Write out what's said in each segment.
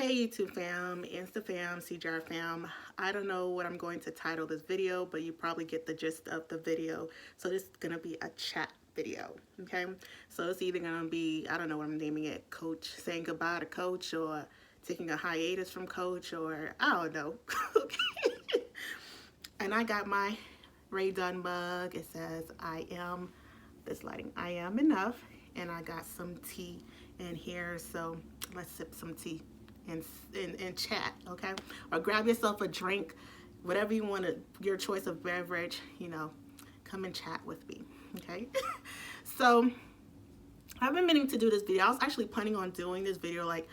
Hey YouTube fam, Insta fam, CJR fam. I don't know what I'm going to title this video, but you probably get the gist of the video. So this is going to be a chat video, okay? So it's either going to be, I don't know what I'm naming it, Coach saying goodbye to Coach, or taking a hiatus from Coach, or I don't know. Okay. And I got my Ray Dunn mug. It says, I am, this lighting, I am enough. And I got some tea in here, so let's sip some tea and chat, okay? Or grab yourself a drink, whatever you want to, your choice of beverage, you know, come and chat with me, okay? So I've been meaning to do this video. I was actually planning on doing this video like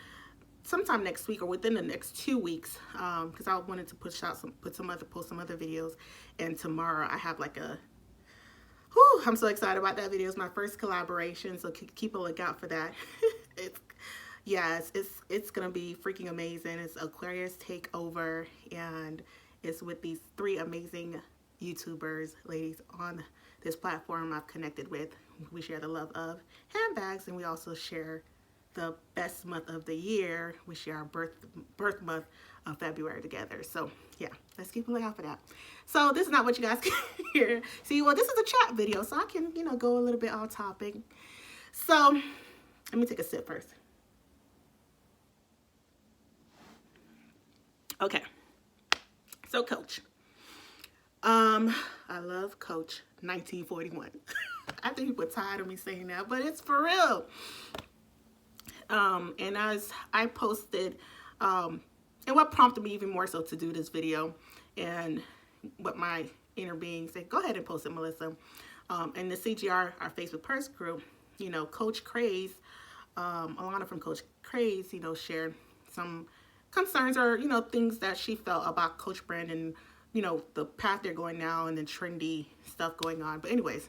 sometime next week or within the next 2 weeks, because I wanted to post some other videos. And tomorrow I have like a, whew, I'm so excited about that video. It's my first collaboration, so keep a lookout for that. It's gonna be freaking amazing. It's Aquarius Takeover, and it's with these 3 amazing YouTubers, ladies on this platform I've connected with. We share the love of handbags, and we also share the best month of the year. We share our birth month of February together. So yeah, let's keep a lookout for that. So this is not what you guys can hear. See, well, this is a chat video, so I can, you know, go a little bit off topic. So let me take a sip first. Okay, so Coach. I love Coach 1941. I think people are tired of me saying that, but it's for real. And as I posted, and what prompted me even more so to do this video, and what my inner being said, go ahead and post it, Melissa. And the CGR, our Facebook Purse group, you know, Coach Craze, Alana from Coach Craze, you know, shared some concerns or, you know, things that she felt about Coach brand and, you know, the path they're going now and the trendy stuff going on. But anyways,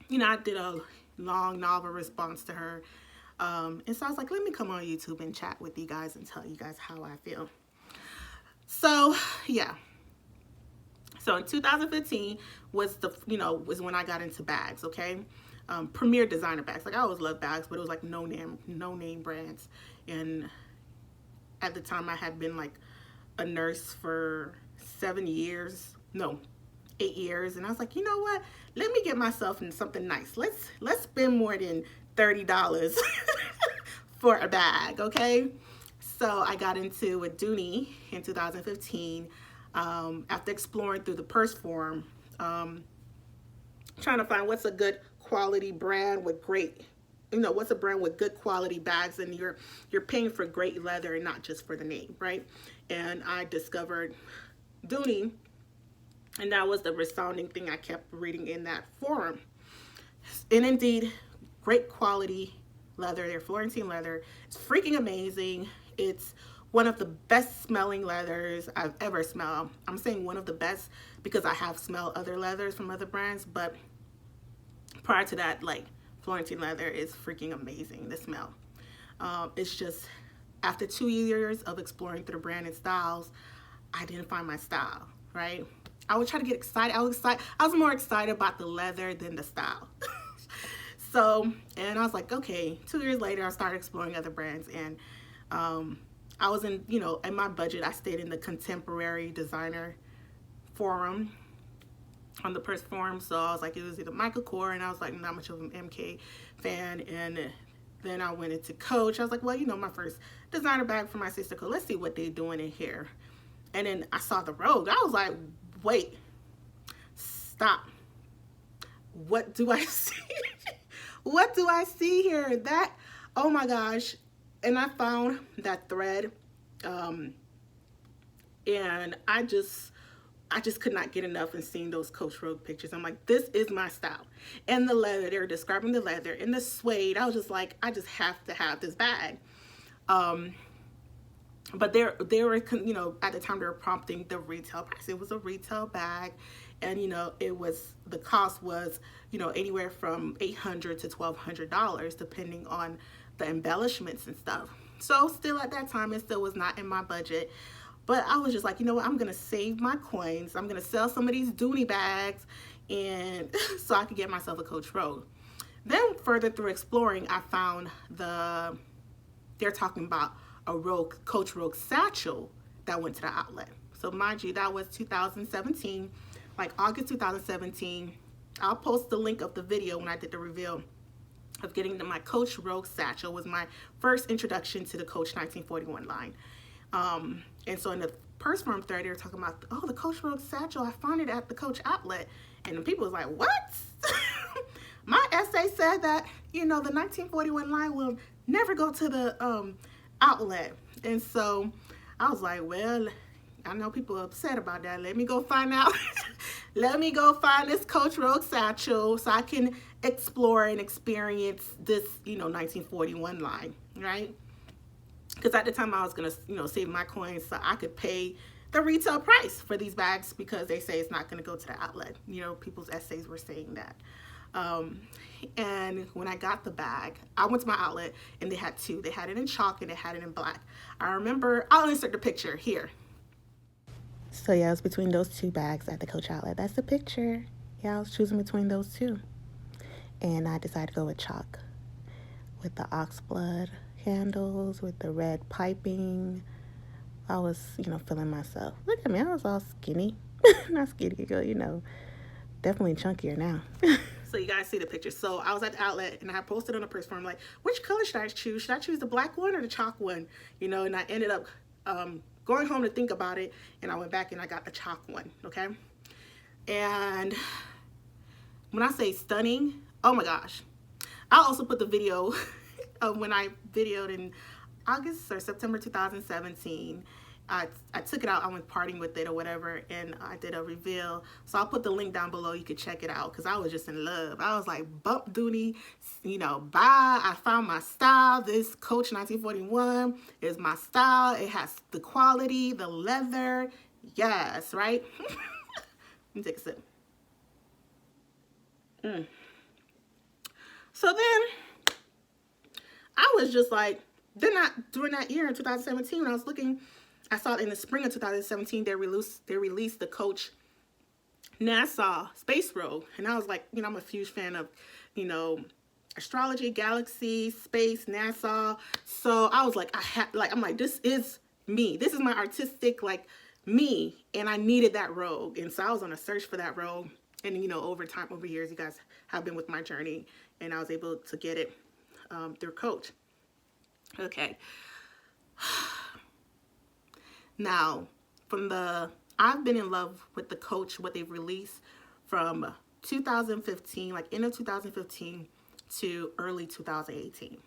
you know, I did a long novel response to her. And so I was like, let me come on YouTube and chat with you guys and tell you guys how I feel. So yeah. So in 2015 was was when I got into bags, okay? Premier designer bags. Like, I always loved bags, but it was like no name brands. And at the time I had been like a nurse for 8 years. And I was like, you know what? Let me get myself in something nice. Let's spend more than $30 for a bag, okay? So I got into with Dooney in 2015 after exploring through the purse forum, trying to find what's a good quality brand with great, you know, what's a brand with good quality bags, and you're paying for great leather and not just for the name, right? And I discovered Dooney, and that was the resounding thing I kept reading in that forum. And indeed, great quality leather. Their Florentine leather. It's freaking amazing. It's one of the best smelling leathers I've ever smelled. I'm saying one of the best because I have smelled other leathers from other brands, but prior to that, like, Florentine leather is freaking amazing, the smell. It's just, after 2 years of exploring through the brand and styles, I didn't find my style, right? I would try to get excited. I was more excited about the leather than the style. So, and I was like, okay, 2 years later, I started exploring other brands, and I was in, you know, in my budget, I stayed in the contemporary designer forum, on the purse forum. So I was like, it was either Michael Kors, and I was like, not much of an MK fan. And then I went into Coach. I was like, well, you know, my first designer bag for my sister, Coach, let's see what they're doing in here. And then I saw the Rogue. I was like, wait, stop. What do I see? What do I see here? That, oh my gosh. And I found that thread, and I just could not get enough in seeing those Coach Rogue pictures. I'm like, this is my style. And the leather, they were describing the leather and the suede. I was just like, I just have to have this bag. But they were, you know, at the time they were prompting the retail price. It was a retail bag, and, you know, the cost was, you know, anywhere from $800 to $1,200 depending on the embellishments and stuff. So still at that time, it still was not in my budget. But I was just like, you know what, I'm gonna save my coins. I'm gonna sell some of these Dooney bags, and so I could get myself a Coach Rogue. Then further through exploring, I found they're talking about a Coach Rogue satchel that went to the outlet. So mind you, that was 2017, like August 2017. I'll post the link of the video when I did the reveal of getting my Coach Rogue satchel. Was my first introduction to the Coach 1941 line. And so in the purse form thread, they were talking about, oh, the Coach Rogue satchel, I found it at the Coach outlet. And the people was like, what? My essay said that, you know, the 1941 line will never go to the outlet. And so I was like, well, I know people are upset about that. Let me go find out. Let me go find this Coach Rogue satchel so I can explore and experience this, you know, 1941 line, right? Because at the time I was going to, you know, save my coins so I could pay the retail price for these bags because they say it's not going to go to the outlet. You know, people's essays were saying that. And when I got the bag, I went to my outlet and they had two. They had it in chalk and they had it in black. I remember, I'll insert the picture here. So yeah, it was between those two bags at the Coach outlet. That's the picture. Yeah, I was choosing between those two. And I decided to go with chalk. With the oxblood handles, with the red piping. I was, you know, feeling myself. Look at me, I was all skinny. Not skinny, girl, you know. Definitely chunkier now. So you guys see the picture. So I was at the outlet and I posted on the purse form, like, which color should I choose? Should I choose the black one or the chalk one? You know, and I ended up going home to think about it, and I went back and I got the chalk one, okay? And when I say stunning, oh my gosh. I'll also put the video of when I videoed in August or September 2017. I took it out, I went partying with it or whatever, and I did a reveal. So I'll put the link down below, you could check it out, because I was just in love. I was like, bump Dooney, you know, bye. I found my style. This Coach 1941 is my style. It has the quality, the leather. Yes, right? Let me take a sip. So then I was just like, during that year in 2017, when I was looking, I saw in the spring of 2017, they released the Coach NASA Space Rogue. And I was like, you know, I'm a huge fan of, you know, astrology, galaxy, space, NASA. So I was like, I'm like, this is me. This is my artistic, like, me. And I needed that rogue. And so I was on a search for that rogue. And, you know, over years, you guys have been with my journey. And I was able to get it through Coach. Okay. Now, I've been in love with the Coach, what they've released from 2015, like end of 2015 to early 2018.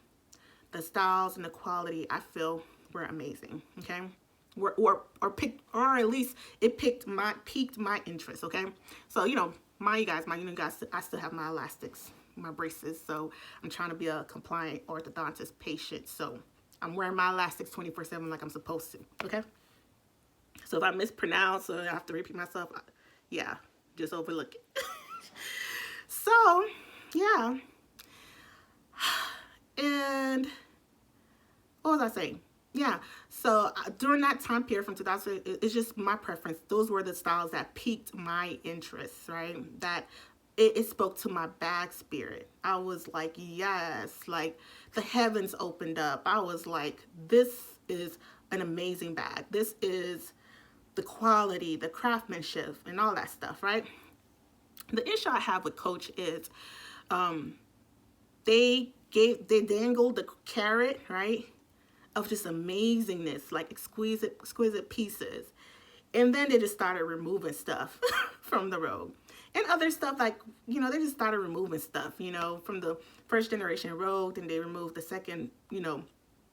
The styles and the quality, I feel, were amazing, okay? Or at least it piqued my interest, okay? So, you know, you guys, I still have my elastics, my braces, so I'm trying to be a compliant orthodontist patient, so I'm wearing my elastics 24/7 like I'm supposed to, okay? So if I mispronounce or I have to repeat myself, yeah, just overlook it. So, yeah. And what was I saying? Yeah, so during that time period from 2000, it's just my preference. Those were the styles that piqued my interest, right? That it spoke to my bag spirit. I was like, yes, like the heavens opened up. I was like, this is an amazing bag. This is the quality, the craftsmanship, and all that stuff, right? The issue I have with Coach is they dangled the carrot, right, of just amazingness, like exquisite pieces. And then they just started removing stuff from the Rogue. And other stuff, like, you know, they just started removing stuff, you know, from the first generation Rogue. Then they removed the second, you know,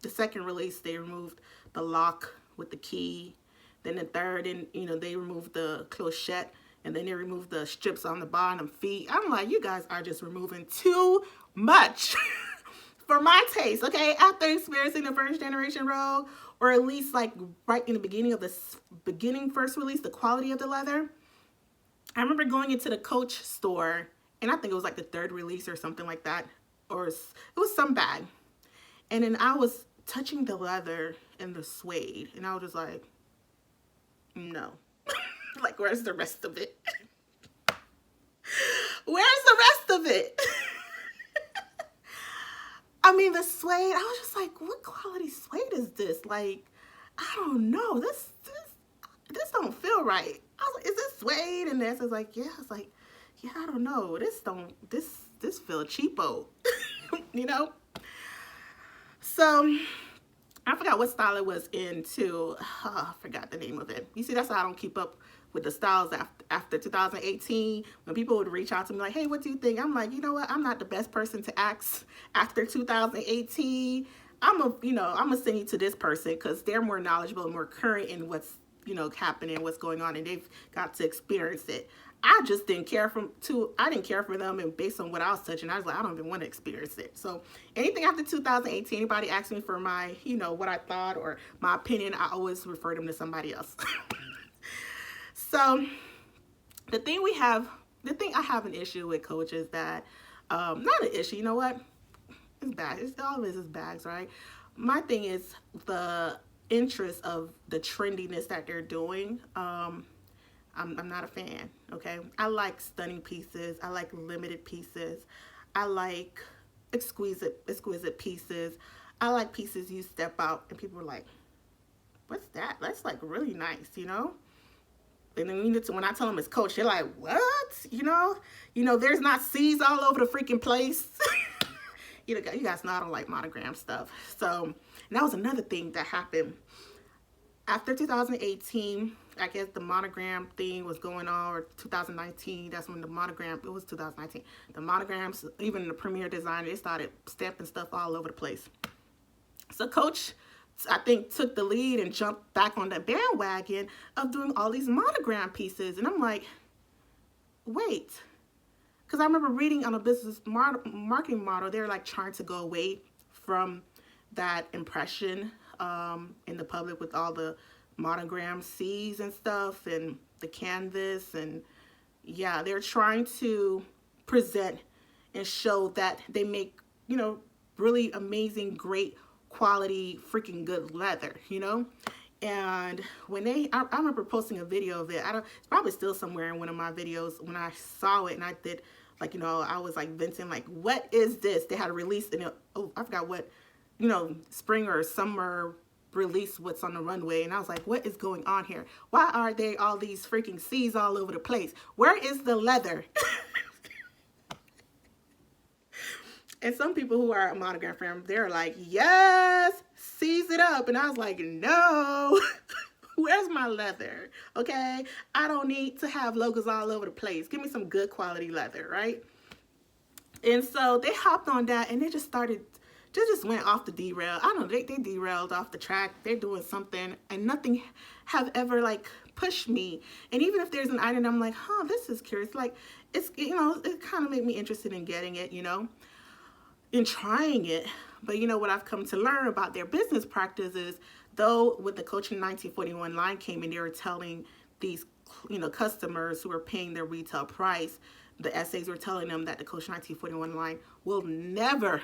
the second release, they removed the lock with the key. Then the third, and, you know, they removed the clochette. And then they removed the strips on the bottom feet. I'm like, you guys are just removing too much for my taste, okay? After experiencing the first generation Rogue, or at least like right in the beginning of the first release, the quality of the leather. I remember going into the Coach store, and I think it was like the third release or something like that, or it was some bag. And then I was touching the leather and the suede, and I was just like, no. Like, where's the rest of it? Where's the rest of it? I mean, the suede, I was just like, what quality suede is this? Like, I don't know. This don't feel right. I was like, is this suede? And this is like, yeah. I was like, yeah, I don't know. This feel cheapo, you know? So I forgot what style it was in too. I forgot the name of it. You see, that's how I don't keep up with the styles after 2018. When people would reach out to me like, hey, what do you think? I'm like, you know what? I'm not the best person to ask after 2018. I'm gonna send you to this person because they're more knowledgeable and more current in what's, happening, what's going on, and they've got to experience it. I just didn't care I didn't care for them, and based on what I was touching, I was like, I don't even want to experience it. So anything after 2018, anybody asks me for my, what I thought or my opinion, I always refer them to somebody else. So the thing I have an issue with, Coach, is that, not an issue, you know what? It's bags. All of this is bags, right? My thing is the interest of the trendiness that they're doing. I'm not a fan, okay? I like stunning pieces. I like limited pieces. I like exquisite pieces. I like pieces you step out and people are like, what's that? That's like really nice, And then when I tell them it's Coach, they're like, what? There's not C's all over the freaking place. You guys know I don't like monogram stuff. So, and that was another thing that happened. After 2018, I guess the monogram thing was going on, or 2019, that's when it was 2019. The monograms, even the premier designer, they started stamping stuff all over the place. So Coach, I think, took the lead and jumped back on the bandwagon of doing all these monogram pieces. And I'm like, wait. Because I remember reading on a business marketing model, they're like trying to go away from that impression in the public with all the monogram C's and stuff and the canvas. And yeah, they're trying to present and show that they make, really amazing, great quality, freaking good leather, And when I remember posting a video of it. It's probably still somewhere in one of my videos when I saw it, and I did, I was like venting, like, what is this? They had a release, and I forgot what, spring or summer release, what's on the runway, and I was like, what is going on here? Why are there all these freaking C's all over the place? Where is the leather? And some people who are a monogram fan, they're like, yes, seize it up. And I was like, no, where's my leather? Okay, I don't need to have logos all over the place. Give me some good quality leather, right? And so they hopped on that, and they just went off the derail. I don't know, they derailed off the track. They're doing something, and nothing have ever pushed me. And even if there's an item, I'm like, this is curious. It's, it kind of made me interested in getting it, in trying it. But what I've come to learn about their business practices, though, with the Coaching 1941 line came in, they were telling these, customers who were paying their retail price, the essays were telling them that the Coach 1941 line will never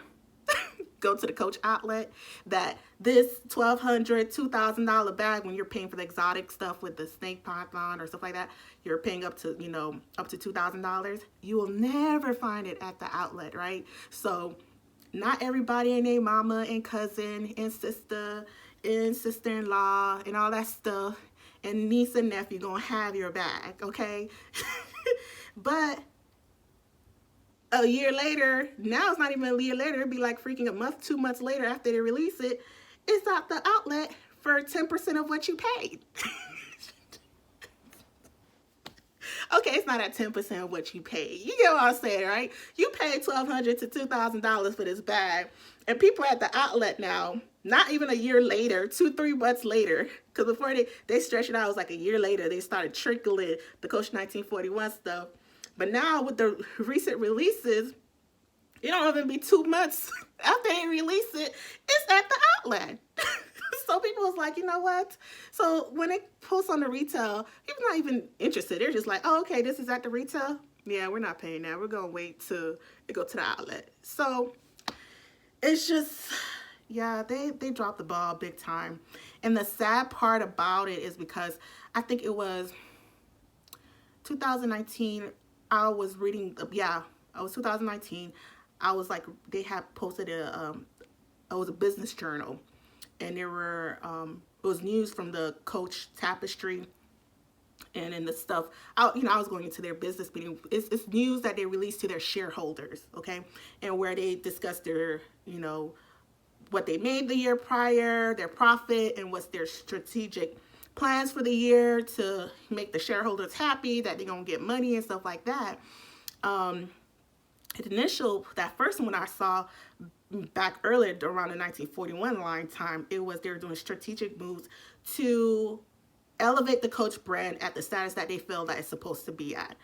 go to the Coach outlet, that this $1,200, $2,000 bag, when you're paying for the exotic stuff with the snake python or stuff like that, you're paying up to $2,000. You will never find it at the outlet, right? So not everybody and their mama and cousin and sister-in-law and all that stuff and niece and nephew gonna have your bag, okay? But a year later, now it's not even a year later, it'd be like freaking a month, 2 months later after they release it, it's at the outlet for 10% of what you paid. Okay, it's not at 10% of what you paid. You get what I'm saying, right? You paid $1,200 to $2,000 for this bag, and people at the outlet now, not even a year later, 2-3 months later, because before they stretched it out, it was like a year later, they started trickling the Coach 1941 stuff. But now with the recent releases, it don't even be 2 months after they release it, it's at the outlet. So people was like, you know what? So when they post on the retail, people not even interested. They're just like, oh, okay, this is at the retail. Yeah, we're not paying that. We're going to wait till it go to the outlet. So it's just, yeah, they dropped the ball big time. And the sad part about it is because I think it was 2019, I was reading, it was 2019. I was like, they had posted a it was a business journal, and there were it was news from the Coach tapestry and in the stuff. I was going into their business meeting. It's news that they released to their shareholders, okay, and where they discuss their what they made the year prior, their profit, and what's their strategic plans for the year to make the shareholders happy that they're gonna get money and stuff like that. That first one I saw back earlier around the 1941 line time, it was they were doing strategic moves to elevate the Coach brand at the status that they feel that it's supposed to be at.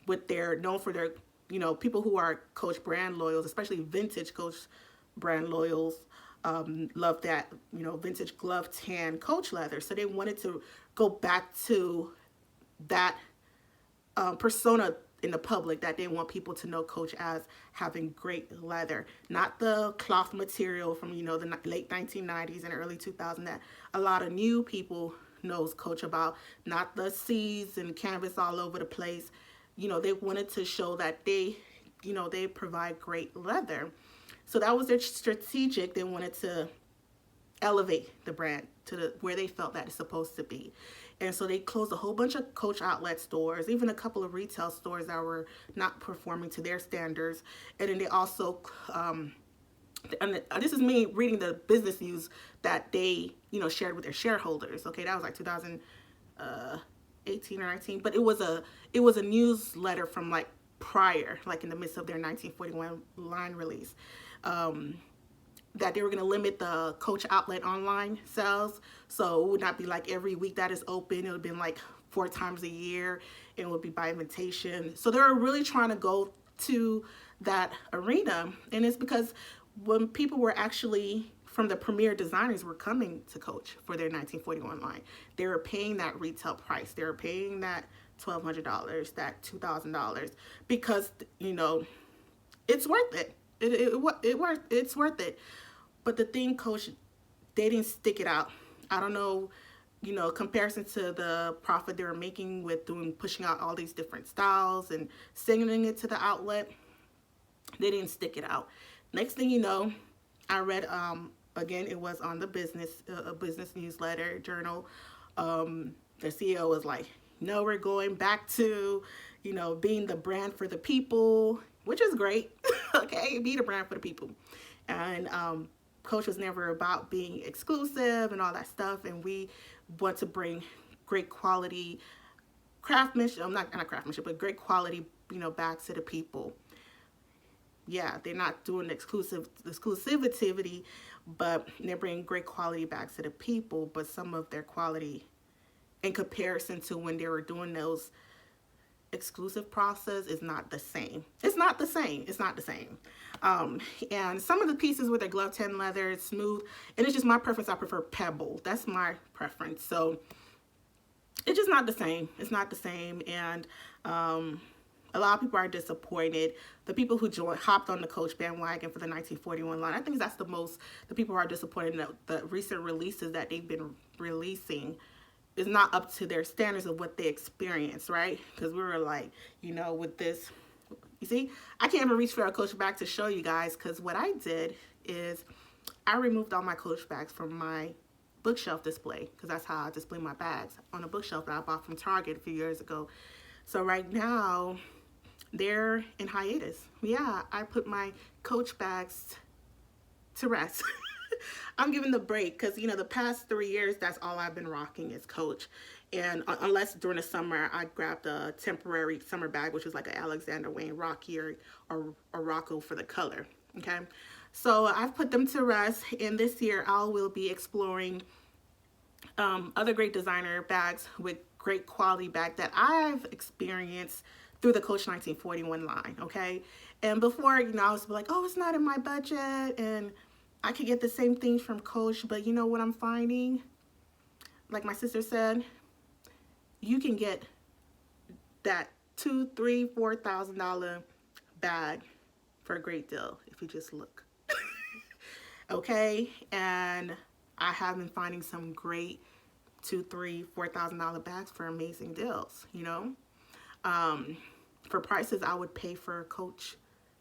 With their known for their, people who are Coach brand loyals, especially vintage Coach brand loyals, love that, vintage glove tan Coach leather. So they wanted to go back to that persona in the public that they want people to know Coach as having great leather, not the cloth material from the late 1990s and early 2000s that a lot of new people knows Coach about, not the seeds and canvas all over the place. They wanted to show that they provide great leather. So that was their strategic. They wanted to elevate the brand to where they felt that it's supposed to be. And so they closed a whole bunch of Coach outlet stores, even a couple of retail stores that were not performing to their standards. And then they also, and this is me reading the business news that they, shared with their shareholders. Okay, that was like 2018 or 19, but it was a newsletter from like prior, like in the midst of their 1941 line release. That they were going to limit the Coach outlet online sales. So it would not be like every week that is open. It would have been like 4 times a year. It would be by invitation. So they were really trying to go to that arena. And it's because when people were actually from the premier designers were coming to Coach for their 1941 line, they were paying that retail price. They were paying that $1,200, that $2,000 because, it's worth it. It's worth it. But the thing, Coach, they didn't stick it out. I don't know, comparison to the profit they were making with pushing out all these different styles and sending it to the outlet. They didn't stick it out. Next thing you know, I read, again, it was on the business newsletter journal. The CEO was like, no, we're going back to, being the brand for the people, which is great. Okay, be the brand for the people. And Coach was never about being exclusive and all that stuff. And we want to bring great quality craftsmanship, not craftsmanship, but great quality, back to the people. Yeah, they're not doing exclusivity, but they're bringing great quality back to the people. But some of their quality, in comparison to when they were doing those exclusive process, is not the same. It's not the same. And some of the pieces with their glove tan leather, it's smooth, and it's just my preference. I prefer pebble. That's my preference. So it's just not the same. It's not the same. And a lot of people are disappointed. The people who hopped on the Coach bandwagon for the 1941 line, I think that's the people who are disappointed in the recent releases that they've been releasing is not up to their standards of what they experienced, right? Because we were like, with this, you see, I can't even reach for a Coach bag to show you guys, because what I did is I removed all my Coach bags from my bookshelf display, because that's how I display my bags, on a bookshelf that I bought from Target a few years ago. So right now, they're in hiatus. Yeah, I put my Coach bags to rest. I'm giving the break because, the past 3 years, that's all I've been rocking is Coach. And unless during the summer, I grabbed a temporary summer bag, which is like an Alexander Wayne Rocky or Rocco for the color, okay? So I've put them to rest, and this year I will be exploring other great designer bags with great quality bag that I've experienced through the Coach 1941 line, okay? And before, I was like, oh, it's not in my budget, and I could get the same things from Coach, but you know what I'm finding? Like my sister said, you can get that $2,000, $3,000, $4,000 bag for a great deal if you just look. Okay, and I have been finding some great $2,000, $3,000, $4,000 bags for amazing deals. For prices I would pay for a Coach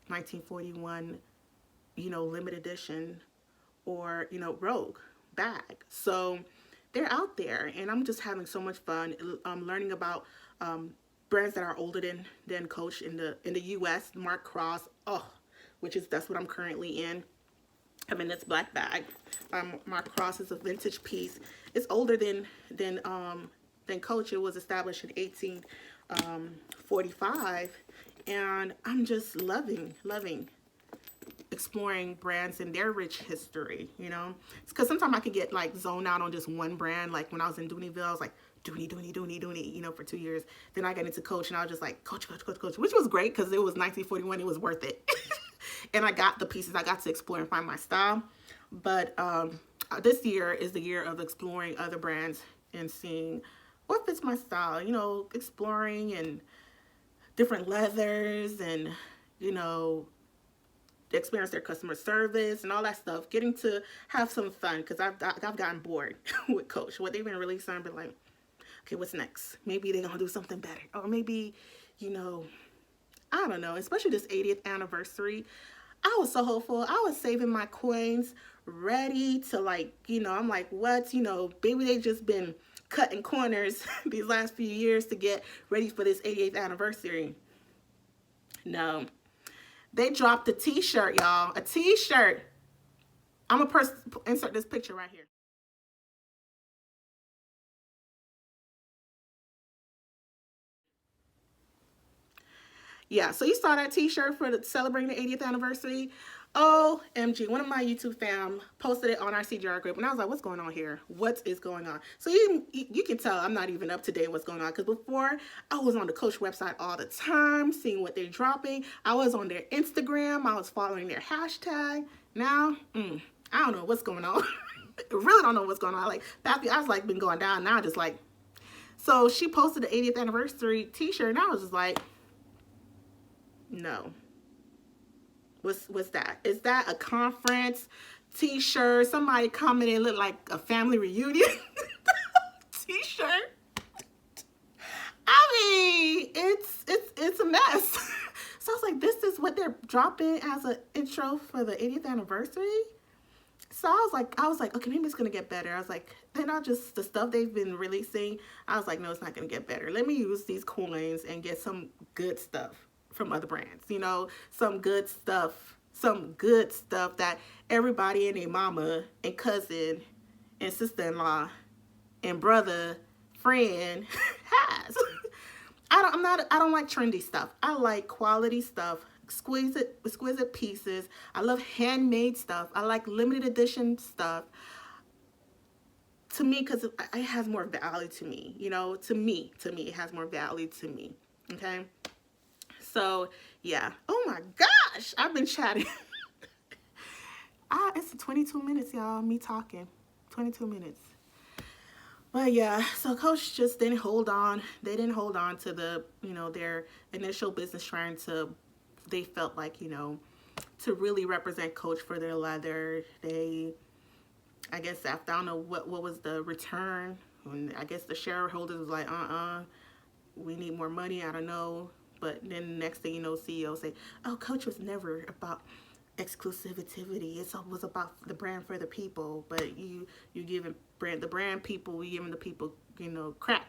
1941, limited edition or, Rogue bag. So they're out there, and I'm just having so much fun learning about brands that are older than Coach in the U.S. Mark Cross, that's what I'm currently in. I'm in this black bag. Mark Cross is a vintage piece. It's older than Coach. It was established in 1845, and I'm just loving exploring brands and their rich history. It's because sometimes I could get like zoned out on just one brand. Like when I was in Dooneyville, I was like Dooney, for 2 years. Then I got into Coach, and I was just like Coach, which was great because it was 1941. It was worth it. And I got the pieces. I got to explore and find my style. But this year is the year of exploring other brands and seeing what fits my style. Exploring and different leathers and, experience their customer service and all that stuff. Getting to have some fun because I've gotten bored with Coach. What they've been releasing, I've been like, okay, what's next? Maybe they're going to do something better. Or maybe, I don't know. Especially this 80th anniversary. I was so hopeful. I was saving my coins, ready to I'm like, what? Maybe they just been cutting corners these last few years to get ready for this 88th anniversary. No. They dropped a t-shirt, y'all. A t-shirt. I'm going to insert this picture right here. Yeah, so you saw that t-shirt for celebrating the 80th anniversary. OMG, one of my YouTube fam posted it on our CGR group, and I was like, what's going on here? What is going on? So you can tell I'm not even up to date what's going on, because before, I was on the Coach website all the time, seeing what they're dropping. I was on their Instagram. I was following their hashtag. Now, I don't know what's going on. I really don't know what's going on. Like, I was like, been going down. Now, just like, so she posted the 80th anniversary t-shirt, and I was just like, no. What's that? Is that a conference t-shirt? Somebody commented, look like a family reunion t-shirt. I mean, it's a mess. So I was like, this is what they're dropping as an intro for the 80th anniversary. So I was like, okay, maybe it's gonna get better. I was like, then the stuff they've been releasing, I was like, no, it's not gonna get better. Let me use these coins and get some good stuff from other brands, some good stuff that everybody and their mama and cousin and sister-in-law and brother, friend has. I don't like trendy stuff. I like quality stuff, exquisite pieces. I love handmade stuff. I like limited edition stuff. To me, because it has more value to me, to me, it has more value to me, okay? So, yeah. Oh my gosh, I've been chatting. It's 22 minutes, y'all, me talking. 22 minutes. But yeah, so Coach just didn't hold on. They didn't hold on to the, their initial business they felt like, to really represent Coach for their leather. I guess after, I don't know what was the return. And I guess the shareholders was like, we need more money. I don't know. But then next thing you know, CEO say, oh, Coach was never about exclusivity. It was about the brand for the people. But you giving the brand people, we giving the people, crap.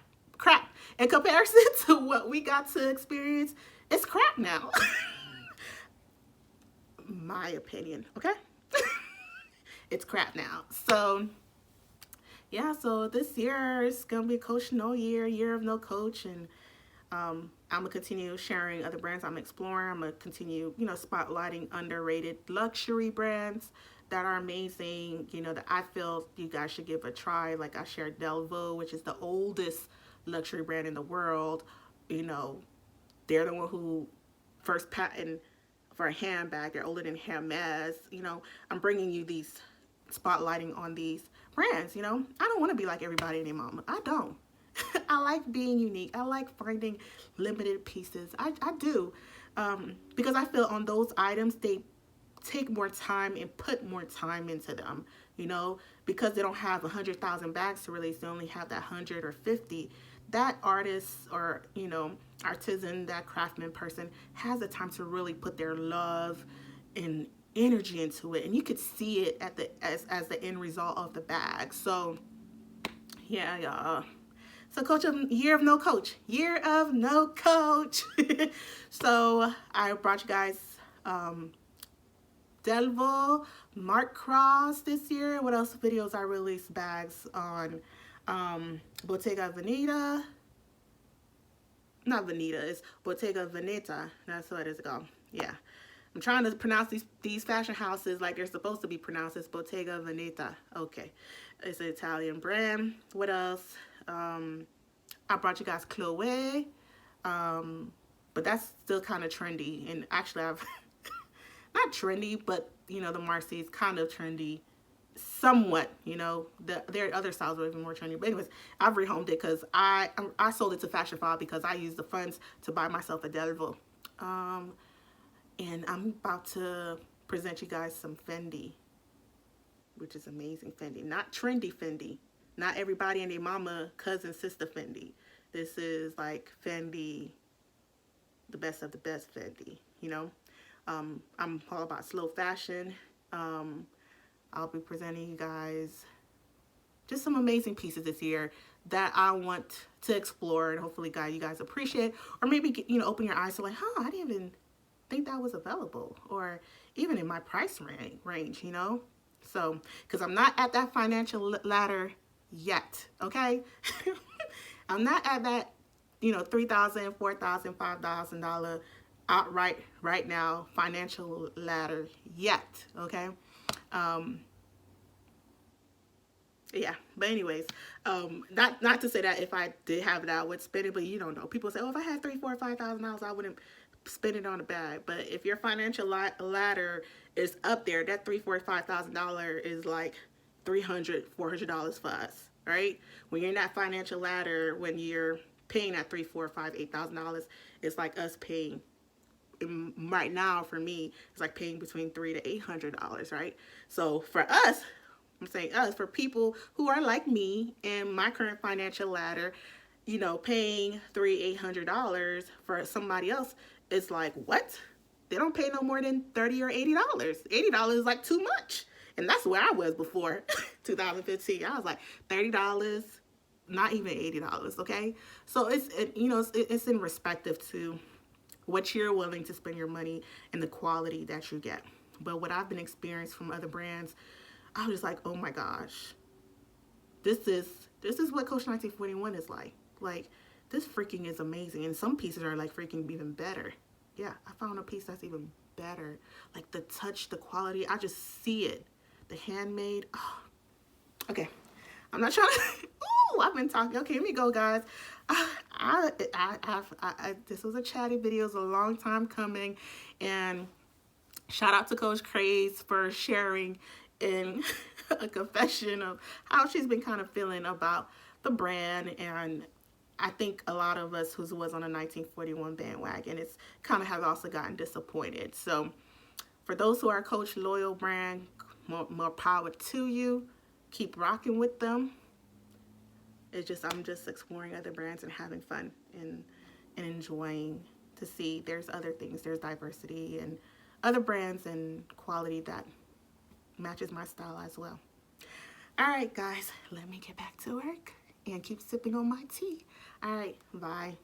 In comparison to what we got to experience, it's crap now. My opinion, okay? It's crap now. So, yeah, so this year is going to be Coach No year of no Coach. And I'm going to continue sharing other brands I'm exploring. I'm going to continue, spotlighting underrated luxury brands that are amazing, that I feel you guys should give a try. Like I shared Delvaux, which is the oldest luxury brand in the world. They're the one who first patent for a handbag. They're older than Hermes. I'm bringing you these, spotlighting on these brands. I don't want to be like everybody and their mama. I don't. I like being unique. I like finding limited pieces. I do. Because I feel on those items, they take more time and put more time into them, because they don't have 100,000 bags to release. They only have that 100 or 50. That artist or, artisan, that craftsman person has the time to really put their love and energy into it, and you could see it at the as the end result of the bag. So yeah, y'all. So coach of year of no coach, year of no coach. So I brought you guys Delvaux, Mark Cross this year. What else videos I released bags on? Bottega Veneta. Not Veneta, it's Bottega Veneta. That's what it's called. Yeah. I'm trying to pronounce these fashion houses like they're supposed to be pronounced. It's Bottega Veneta. Okay. It's an Italian brand. What else? I brought you guys Chloe. But that's still kind of trendy. And actually, I've not trendy, but you know, the Marcy is kind of trendy, somewhat. You know, their other styles were even more trendy. But anyways, I've rehomed it because I sold it to Fashion File because I used the funds to buy myself a Delvaux. And I'm about to present you guys some Fendi, which is amazing Fendi. Not trendy Fendi. Not everybody and their mama, cousin, sister Fendi. This is like Fendi, the best of the best Fendi, you know. I'm all about slow fashion. I'll be presenting you guys just some amazing pieces this year that I want to explore, and hopefully you guys appreciate, or maybe, you know, open your eyes to like, I didn't even think that was available, or even in my price range, you know. So because I'm not at that financial ladder yet, okay. I'm not at that, you know, $3,000, $4,000, $5,000 outright right now financial ladder yet, okay. Yeah, but anyways, not to say that if I did have it, I would spend it, but you don't know. People say, oh, if I had $3,000, $4,000, $5,000, I wouldn't spend it on a bag. But if your financial ladder is up there, that $3,000, $4,000, $5,000 is like $300, $400 for us, right? When you're in that financial ladder, when you're paying that $3,000, $4,000, $5,000, $8,000, it's like us paying. Right now, for me, it's like paying between $300 to $800, right? So for us, I'm saying us, for people who are like me in my current financial ladder, you know, paying $300, $800 for somebody else, it's like, what? They don't pay no more than $30 or $80. $80 is like too much. And that's where I was before 2015. I was like $30, not even $80, okay? So it's, you know, it's in respective to what you're willing to spend your money and the quality that you get. But what I've been experiencing from other brands, I was just like, oh my gosh, this is what Coach 1941 is like. Like, this freaking is amazing. And some pieces are like freaking even better. Yeah, I found a piece that's even better. Like the touch, the quality, I just see it. The handmade. Oh. Okay, I'm not trying to. Oh, I've been talking. Okay, let me go, guys. This was a chatty video. It was a long time coming, and shout out to Coach Craze for sharing in a confession of how she's been kind of feeling about the brand. And I think a lot of us who was on a 1941 bandwagon, it's kind of have also gotten disappointed. So for those who are Coach loyal brand, more power to you. Keep rocking with them. It's just, I'm just exploring other brands and having fun and enjoying to see there's other things, there's diversity and other brands and quality that matches my style as well. All right, guys, let me get back to work and keep sipping on my tea. All right, bye.